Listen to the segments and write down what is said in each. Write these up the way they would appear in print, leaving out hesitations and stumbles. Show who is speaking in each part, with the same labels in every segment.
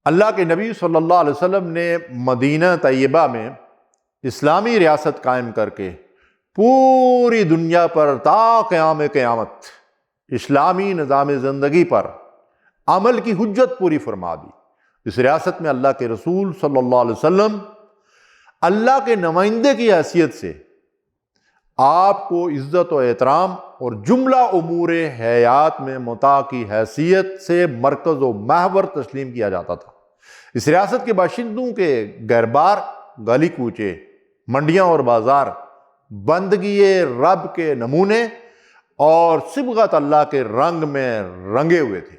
Speaker 1: اللہ کے نبی صلی اللہ علیہ وسلم نے مدینہ طیبہ میں اسلامی ریاست قائم کر کے پوری دنیا پر تا قیام قیامت اسلامی نظام زندگی پر عمل کی حجت پوری فرما دی۔ اس ریاست میں اللہ کے رسول صلی اللہ علیہ وسلم اللہ کے نمائندے کی حیثیت سے آپ کو عزت و احترام اور جملہ امور حیات میں مطاع کی حیثیت سے مرکز و محور تسلیم کیا جاتا تھا۔ اس ریاست کے باشندوں کے گھر بار، گلی کوچے، منڈیاں اور بازار بندگی رب کے نمونے اور صبغت اللہ کے رنگ میں رنگے ہوئے تھے۔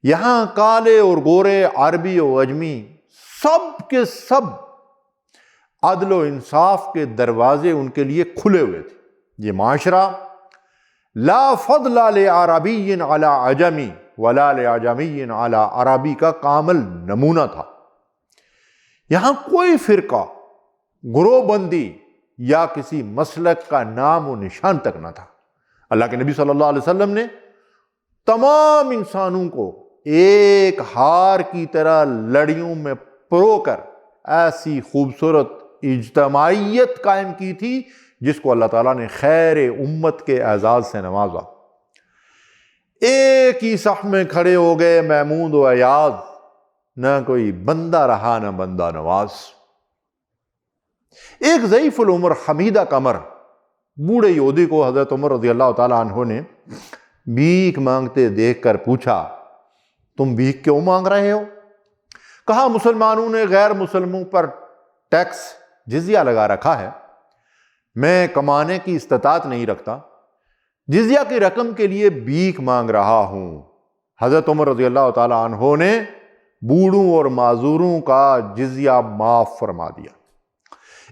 Speaker 1: یہاں کالے اور گورے، عربی و عجمی، سب کے سب عدل و انصاف کے دروازے ان کے لیے کھلے ہوئے تھے۔ یہ معاشرہ لا فضل لعربی علی عجمی ولا لعجمی علی عربی کا کامل نمونہ تھا۔ یہاں کوئی فرقہ، گروہ بندی یا کسی مسلک کا نام و نشان تک نہ تھا۔ اللہ کے نبی صلی اللہ علیہ وسلم نے تمام انسانوں کو ایک ہار کی طرح لڑیوں میں پرو کر ایسی خوبصورت اجتماعیت قائم کی تھی جس کو اللہ تعالیٰ نے خیر امت کے اعزاز سے نوازا۔ ایک ہی صف میں کھڑے ہو گئے محمود و ایاز، نہ کوئی بندہ رہا نہ بندہ نواز۔ ایک ضعیف العمر حمیدہ قمر بوڑھے یہودی کو حضرت عمر رضی اللہ تعالیٰ عنہ نے بھیک مانگتے دیکھ کر پوچھا، تم بھیک کیوں مانگ رہے ہو؟ کہا، مسلمانوں نے غیر مسلموں پر ٹیکس جزیہ لگا رکھا ہے، میں کمانے کی استطاعت نہیں رکھتا، جزیہ کی رقم کے لیے بھیک مانگ رہا ہوں۔ حضرت عمر رضی اللہ تعالیٰ عنہ نے بوڑھوں اور معذوروں کا جزیہ معاف فرما دیا۔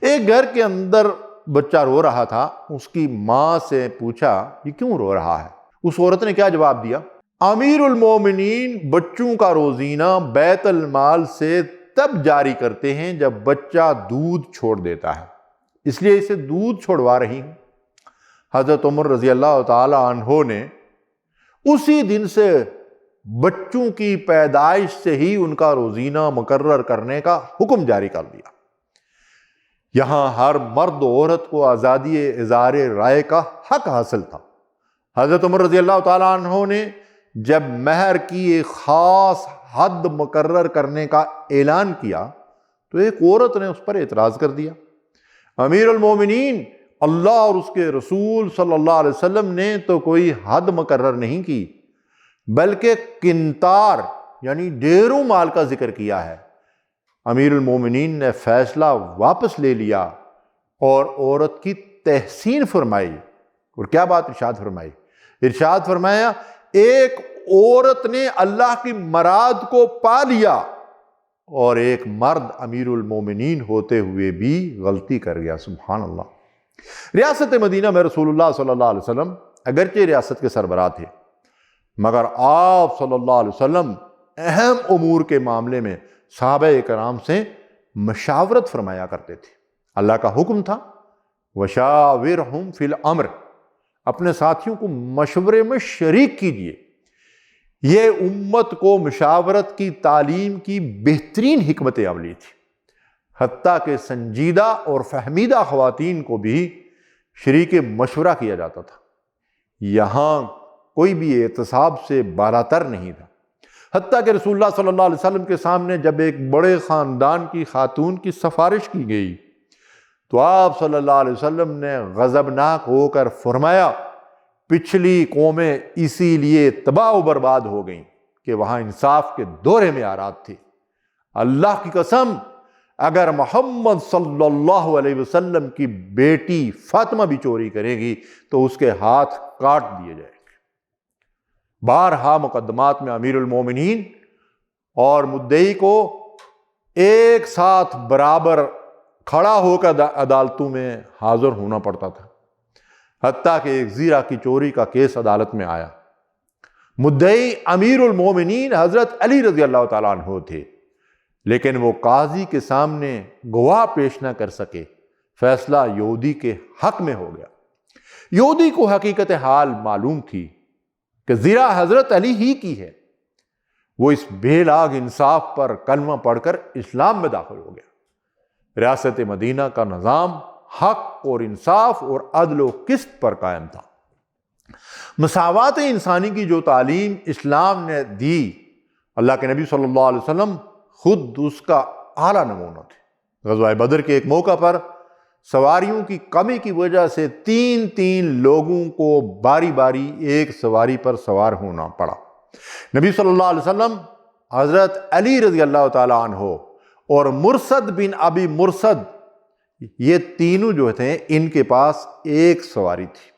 Speaker 1: ایک گھر کے اندر بچہ رو رہا تھا، اس کی ماں سے پوچھا، یہ کیوں رو رہا ہے؟ اس عورت نے کیا جواب دیا؟ امیر المومنین بچوں کا روزینہ بیت المال سے تب جاری کرتے ہیں جب بچہ دودھ چھوڑ دیتا ہے، اس لیے اسے دودھ چھوڑوا رہی ہوں۔ حضرت عمر رضی اللہ تعالی عنہ نے اسی دن سے بچوں کی پیدائش سے ہی ان کا روزینہ مقرر کرنے کا حکم جاری کر دیا۔ یہاں ہر مرد و عورت کو آزادی اظہار رائے کا حق حاصل تھا۔ حضرت عمر رضی اللہ تعالیٰ عنہ نے جب مہر کی ایک خاص حد مقرر کرنے کا اعلان کیا تو ایک عورت نے اس پر اعتراض کر دیا۔ امیر المومنین اللہ اور اس کے رسول صلی اللہ علیہ وسلم نے تو کوئی حد مقرر نہیں کی، بلکہ قنطار یعنی ڈھیروں مال کا ذکر کیا ہے۔ امیر المومنین نے فیصلہ واپس لے لیا اور عورت کی تحسین فرمائی۔ اور کیا بات ارشاد فرمائی؟ ارشاد فرمایا، ایک عورت نے اللہ کی مراد کو پا لیا اور ایک مرد امیر المومنین ہوتے ہوئے بھی غلطی کر گیا۔ سبحان اللہ۔ ریاست مدینہ میں رسول اللہ صلی اللہ علیہ وسلم اگرچہ ریاست کے سربراہ تھے، مگر آپ صلی اللہ علیہ وسلم اہم امور کے معاملے میں صحابہ کرام سے مشاورت فرمایا کرتے تھے۔ اللہ کا حکم تھا، وَشَاوِرْهُمْ فِي الْأَمْرِ، اپنے ساتھیوں کو مشورے میں شریک کیجیے۔ یہ امت کو مشاورت کی تعلیم کی بہترین حکمت عملی تھی، حتیٰ کہ سنجیدہ اور فہمیدہ خواتین کو بھی شریک مشورہ کیا جاتا تھا۔ یہاں کوئی بھی اعتصاب سے بالاتر نہیں تھا، حتیٰ کہ رسول اللہ صلی اللہ علیہ وسلم کے سامنے جب ایک بڑے خاندان کی خاتون کی سفارش کی گئی تو آپ صلی اللہ علیہ وسلم نے غضبناک ہو کر فرمایا، پچھلی قومیں اسی لیے تباہ و برباد ہو گئیں کہ وہاں انصاف کے دورے میں آرات تھے۔ اللہ کی قسم، اگر محمد صلی اللہ علیہ وسلم کی بیٹی فاطمہ بھی چوری کرے گی تو اس کے ہاتھ کاٹ دیے جائیں گے۔ بارہا مقدمات میں امیر المومنین اور مدعی کو ایک ساتھ برابر کھڑا ہو کر عدالتوں میں حاضر ہونا پڑتا تھا، حتیٰ کہ ایک زیرہ کی چوری کا کیس عدالت میں آیا۔ مدعی امیر المومنین حضرت علی رضی اللہ تعالیٰ عنہ تھے، لیکن وہ قاضی کے سامنے گواہ پیش نہ کر سکے۔ فیصلہ یہودی کے حق میں ہو گیا۔ یہودی کو حقیقت حال معلوم تھی کہ زرہ حضرت علی ہی کی ہے۔ وہ اس بے لاگ انصاف پر کلمہ پڑھ کر اسلام میں داخل ہو گیا۔ ریاست مدینہ کا نظام حق اور انصاف اور عدل و قسط پر قائم تھا۔ مساوات انسانی کی جو تعلیم اسلام نے دی، اللہ کے نبی صلی اللہ علیہ وسلم خود اس کا اعلیٰ نمونہ تھے۔ غزوہ بدر کے ایک موقع پر سواریوں کی کمی کی وجہ سے تین لوگوں کو باری باری ایک سواری پر سوار ہونا پڑا۔ نبی صلی اللہ علیہ وسلم، حضرت علی رضی اللہ تعالیٰ عنہ اور مرثد بن ابی مرثد، یہ تینوں جو تھے ان کے پاس ایک سواری تھی۔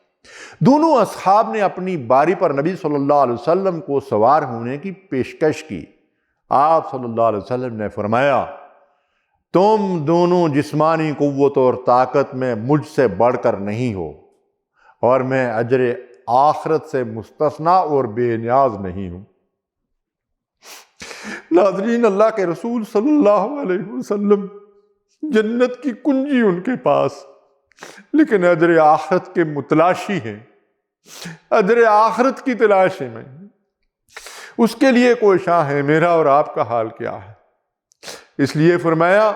Speaker 1: دونوں اصحاب نے اپنی باری پر نبی صلی اللہ علیہ وسلم کو سوار ہونے کی پیشکش کی۔ آپ صلی اللہ علیہ وسلم نے فرمایا، تم دونوں جسمانی قوت اور طاقت میں مجھ سے بڑھ کر نہیں ہو، اور میں اجر آخرت سے مستثنا اور بے نیاز نہیں ہوں۔ ناظرین، اللہ کے رسول صلی اللہ علیہ وسلم، جنت کی کنجی ان کے پاس، لیکن اجر آخرت کے متلاشی ہیں، اجر آخرت کی تلاش میں۔ اس کے لیے کوشاں ہے۔ میرا اور آپ کا حال کیا ہے؟ اس لیے فرمایا،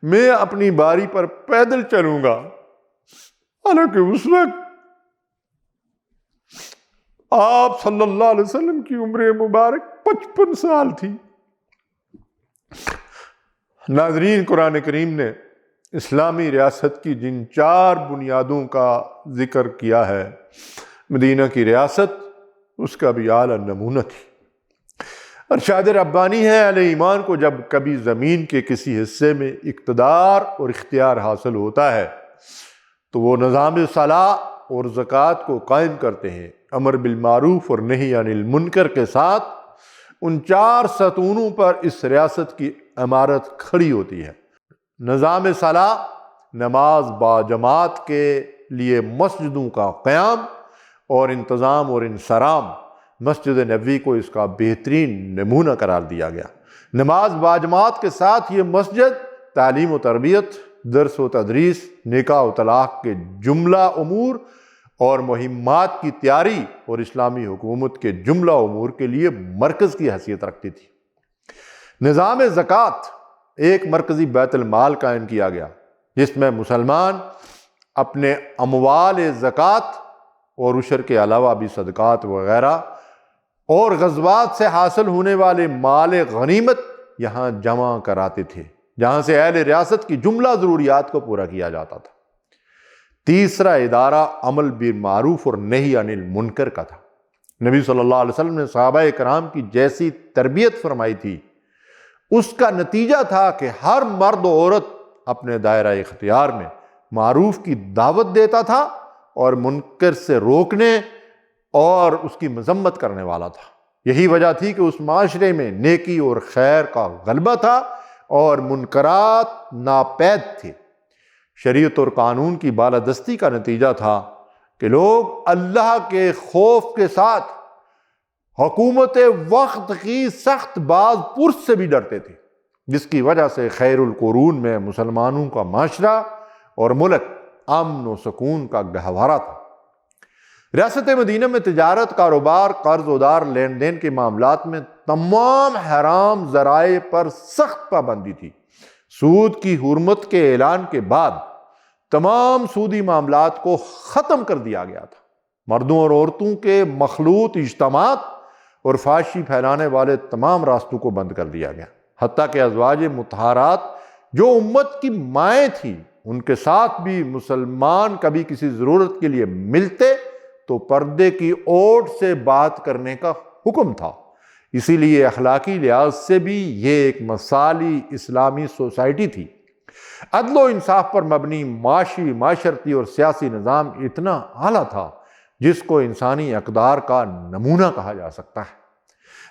Speaker 1: میں اپنی باری پر پیدل چلوں گا، حالانکہ اس وقت آپ صلی اللہ علیہ وسلم کی عمر مبارک 55 سال تھی۔ ناظرین، قرآن کریم نے اسلامی ریاست کی جن 4 بنیادوں کا ذکر کیا ہے، مدینہ کی ریاست اس کا بھی اعلیٰ نمونہ تھی۔ ارشاد ربانی ہے، اہل ایمان کو جب کبھی زمین کے کسی حصے میں اقتدار اور اختیار حاصل ہوتا ہے تو وہ نظام صلاح اور زکوٰۃ کو قائم کرتے ہیں، امر بالمعروف اور نہی عن المنکر کے ساتھ ان 4 ستونوں پر اس ریاست کی عمارت کھڑی ہوتی ہے۔ نظام صلاح، نماز باجماعت کے لیے مسجدوں کا قیام اور انتظام اور انصرام، مسجد نبوی کو اس کا بہترین نمونہ قرار دیا گیا۔ نماز باجماعت کے ساتھ یہ مسجد تعلیم و تربیت، درس و تدریس، نکاح و طلاق کے جملہ امور اور مہمات کی تیاری اور اسلامی حکومت کے جملہ امور کے لیے مرکز کی حیثیت رکھتی تھی۔ نظام زکوٰۃ، ایک مرکزی بیت المال قائم کیا گیا جس میں مسلمان اپنے اموال زکوٰۃ اور عشر کے علاوہ بھی صدقات وغیرہ اور غزوات سے حاصل ہونے والے مال غنیمت یہاں جمع کراتے تھے، جہاں سے اہل ریاست کی جملہ ضروریات کو پورا کیا جاتا تھا۔ تیسرا ادارہ عمل بالمعروف اور نہی عن المنکر کا تھا۔ نبی صلی اللہ علیہ وسلم نے صحابہ کرام کی جیسی تربیت فرمائی تھی، اس کا نتیجہ تھا کہ ہر مرد و عورت اپنے دائرہ اختیار میں معروف کی دعوت دیتا تھا اور منکر سے روکنے اور اس کی مذمت کرنے والا تھا۔ یہی وجہ تھی کہ اس معاشرے میں نیکی اور خیر کا غلبہ تھا اور منکرات ناپید تھے۔ شریعت اور قانون کی بالادستی کا نتیجہ تھا کہ لوگ اللہ کے خوف کے ساتھ حکومت وقت کی سخت باز پرس سے بھی ڈرتے تھے، جس کی وجہ سے خیر القرون میں مسلمانوں کا معاشرہ اور ملک امن و سکون کا گہوارہ تھا۔ ریاست مدینہ میں تجارت، کاروبار، قرض ادار، لین دین کے معاملات میں تمام حرام ذرائع پر سخت پابندی تھی۔ سود کی حرمت کے اعلان کے بعد تمام سودی معاملات کو ختم کر دیا گیا تھا۔ مردوں اور عورتوں کے مخلوط اجتماعات اور فحاشی پھیلانے والے تمام راستوں کو بند کر دیا گیا، حتیٰ کہ ازواج مطہرات جو امت کی مائیں تھیں، ان کے ساتھ بھی مسلمان کبھی کسی ضرورت کے لیے ملتے تو پردے کی اوٹ سے بات کرنے کا حکم تھا۔ اسی لیے اخلاقی لحاظ سے بھی یہ ایک مثالی اسلامی سوسائٹی تھی۔ عدل و انصاف پر مبنی معاشی، معاشرتی اور سیاسی نظام اتنا اعلیٰ تھا جس کو انسانی اقدار کا نمونہ کہا جا سکتا ہے۔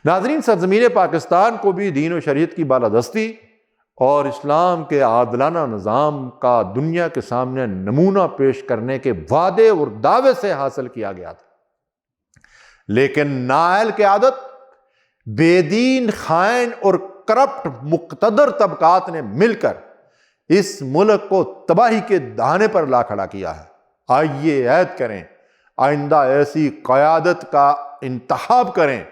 Speaker 1: ناظرین، سرزمین پاکستان کو بھی دین و شریعت کی بالادستی اور اسلام کے عادلانہ نظام کا دنیا کے سامنے نمونہ پیش کرنے کے وعدے اور دعوے سے حاصل کیا گیا تھا، لیکن نااہل قیادت، بے دین، خائن اور کرپٹ مقتدر طبقات نے مل کر اس ملک کو تباہی کے دہانے پر لا کھڑا کیا ہے۔ آئیے عہد کریں، آئندہ ایسی قیادت کا انتخاب کریں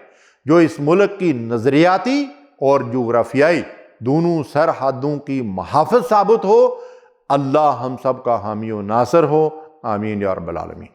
Speaker 1: جو اس ملک کی نظریاتی اور جغرافیائی دونوں سرحدوں کی محافظ ثابت ہو۔ اللہ ہم سب کا حامی و ناصر ہو، آمین یا رب العالمین۔